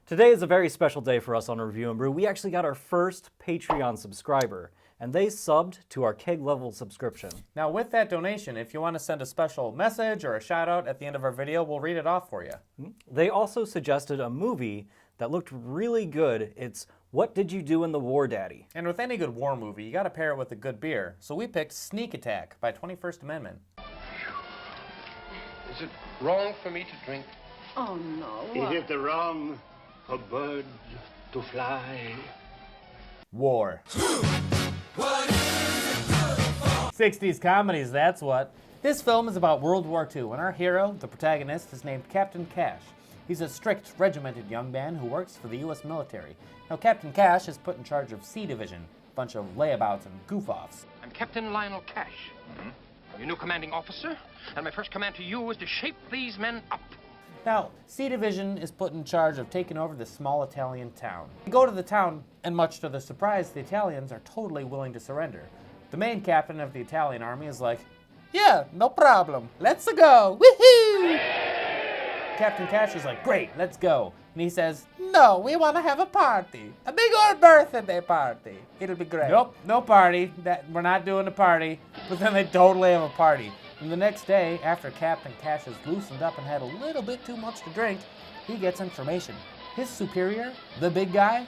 Today is a very special day for us on Review and Brew. We actually got our first Patreon subscriber, and they subbed to our keg level subscription. Now with that donation, if you want to send a special message or a shout out at the end of our video, we'll read it off for you. They also suggested a movie that looked really good. It's What Did You Do in the War, Daddy? And with any good war movie, you gotta pair it with a good beer. So we picked Sneak Attack by 21st Amendment. Is it wrong for me to drink? Oh, no. Is it wrong for birds to fly? War. 60s comedies, that's what. This film is about World War II, and our hero, the protagonist, is named Captain Cash. He's a strict, regimented young man who works for the U.S. military. Now, Captain Cash is put in charge of C Division, a bunch of layabouts and goof-offs. I'm Captain Lionel Cash. Your new commanding officer, and my first command to you is to shape these men up. Now, C Division is put in charge of taking over this small Italian town. We go to the town, and much to the surprise, the Italians are totally willing to surrender. The main captain of the Italian army is like, yeah, no problem, let's go, woohoo! Captain Cash is like, great, let's go. And he says, no, we want to have a party. A big old birthday party. It'll be great. Nope, no party. We're not doing a party. But then they totally have a party. And the next day, after Captain Cash has loosened up and had a little bit too much to drink, he gets information. His superior, the big guy,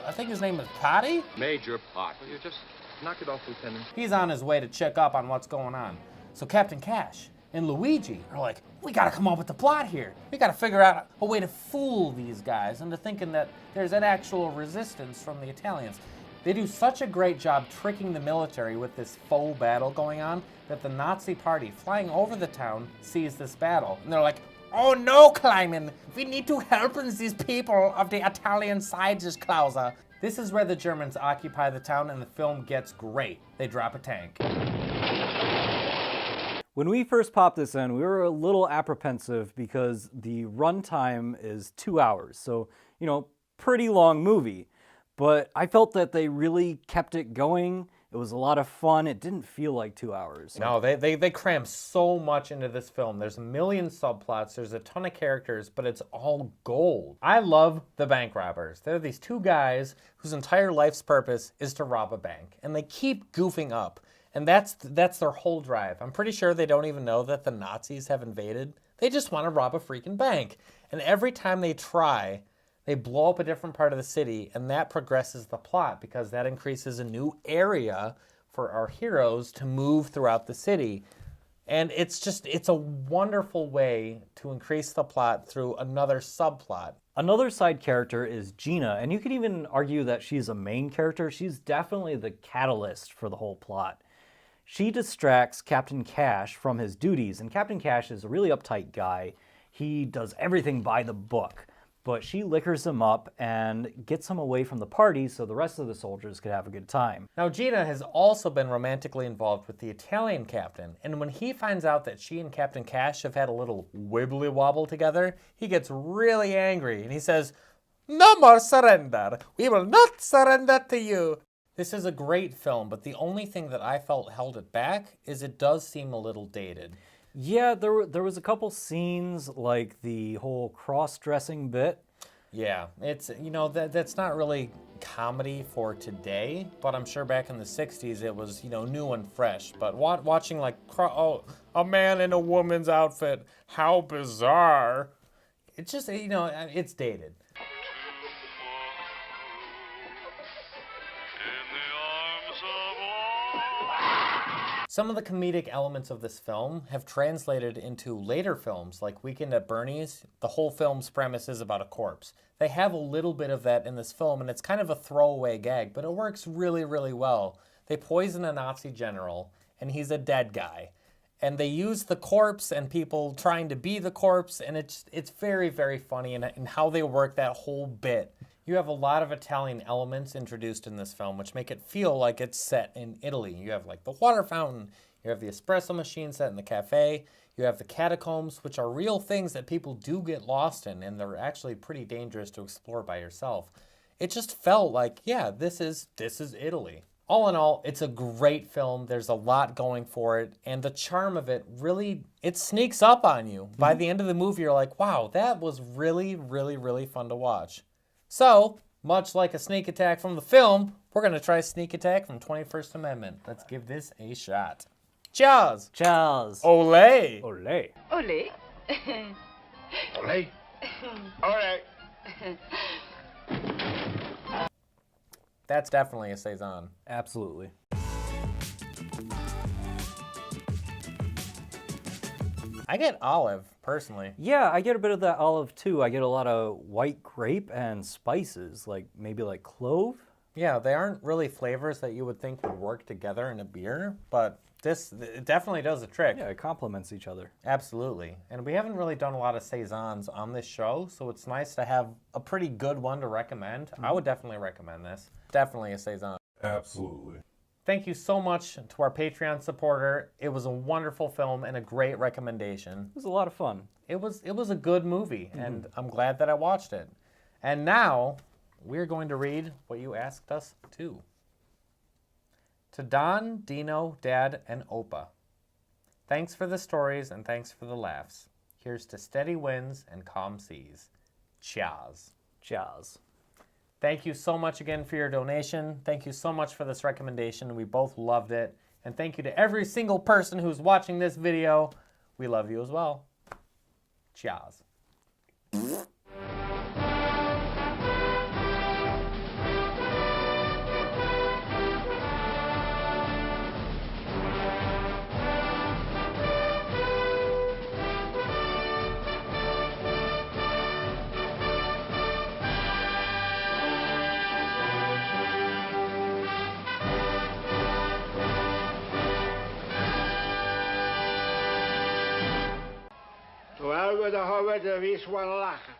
I think his name is Potty? Major Pot. Will you just knock it off, Lieutenant? He's on his way to check up on what's going on. So Captain Cash and Luigi are like, we gotta come up with the plot here. We gotta figure out a way to fool these guys into thinking that there's an actual resistance from the Italians. They do such a great job tricking the military with this faux battle going on that the Nazi party flying over the town sees this battle. And they're like, oh no, Kleiman, we need to help these people of the Italian side, just Klauser. This is where the Germans occupy the town and the film gets great. They drop a tank. When we first popped this in, we were a little apprehensive because the runtime is 2 hours. So, pretty long movie. But I felt that they really kept it going. It was a lot of fun. It didn't feel like 2 hours. No, they cram so much into this film. There's a million subplots, there's a ton of characters, but it's all gold. I love the bank robbers. They're these two guys whose entire life's purpose is to rob a bank. And they keep goofing up. And that's their whole drive. I'm pretty sure they don't even know that the Nazis have invaded. They just want to rob a freaking bank. And every time they try, they blow up a different part of the city, and that progresses the plot because that increases a new area for our heroes to move throughout the city. And it's a wonderful way to increase the plot through another subplot. Another side character is Gina, and you could even argue that she's a main character. She's definitely the catalyst for the whole plot. She distracts Captain Cash from his duties, and Captain Cash is a really uptight guy. He does everything by the book, but she liquors him up and gets him away from the party so the rest of the soldiers could have a good time. Now, Gina has also been romantically involved with the Italian captain, and when he finds out that she and Captain Cash have had a little wibbly wobble together, he gets really angry, and he says, no more surrender. We will not surrender to you. This is a great film, but the only thing that I felt held it back is it does seem a little dated. Yeah, there was a couple scenes like the whole cross-dressing bit. Yeah, it's, that's not really comedy for today, but I'm sure back in the 60s it was, new and fresh. But watching like, a man in a woman's outfit, how bizarre. It's just, it's dated. Some of the comedic elements of this film have translated into later films, like Weekend at Bernie's. The whole film's premise is about a corpse. They have a little bit of that in this film, and it's kind of a throwaway gag, but it works really, really well. They poison a Nazi general, and he's a dead guy. And they use the corpse and people trying to be the corpse, and it's very, very funny in how they work that whole bit. You have a lot of Italian elements introduced in this film, which make it feel like it's set in Italy. You have like the water fountain, you have the espresso machine set in the cafe, you have the catacombs, which are real things that people do get lost in, and they're actually pretty dangerous to explore by yourself. It just felt like, yeah, this is Italy. All in all, it's a great film. There's a lot going for it. And the charm of it really, it sneaks up on you. By the end of the movie, you're like, wow, that was really, really, really fun to watch. So, much like a sneak attack from the film, we're going to try sneak attack from 21st Amendment. Let's give this a shot. Cheers! Cheers. Olé! Olé. Olé. Olé. Olé. That's definitely a saison. Absolutely. I get olive, personally. Yeah, I get a bit of that olive too. I get a lot of white grape and spices, like maybe like clove. Yeah, they aren't really flavors that you would think would work together in a beer, but this it definitely does a trick. Yeah, it complements each other. Absolutely. And we haven't really done a lot of saisons on this show, so it's nice to have a pretty good one to recommend. I would definitely recommend this. Definitely a saison. Absolutely. Thank you so much to our Patreon supporter. It was a wonderful film and a great recommendation. It was a lot of fun. It was a good movie, and I'm glad that I watched it. And now we're going to read what you asked us to. To Don, Dino, Dad, and Opa. Thanks for the stories and thanks for the laughs. Here's to steady winds and calm seas. Cheers. Cheers. Thank you so much again for your donation. Thank you so much for this recommendation. We both loved it. And thank you to every single person who's watching this video. We love you as well. Cheers. Terwijl we de houden, wie is wel lachen.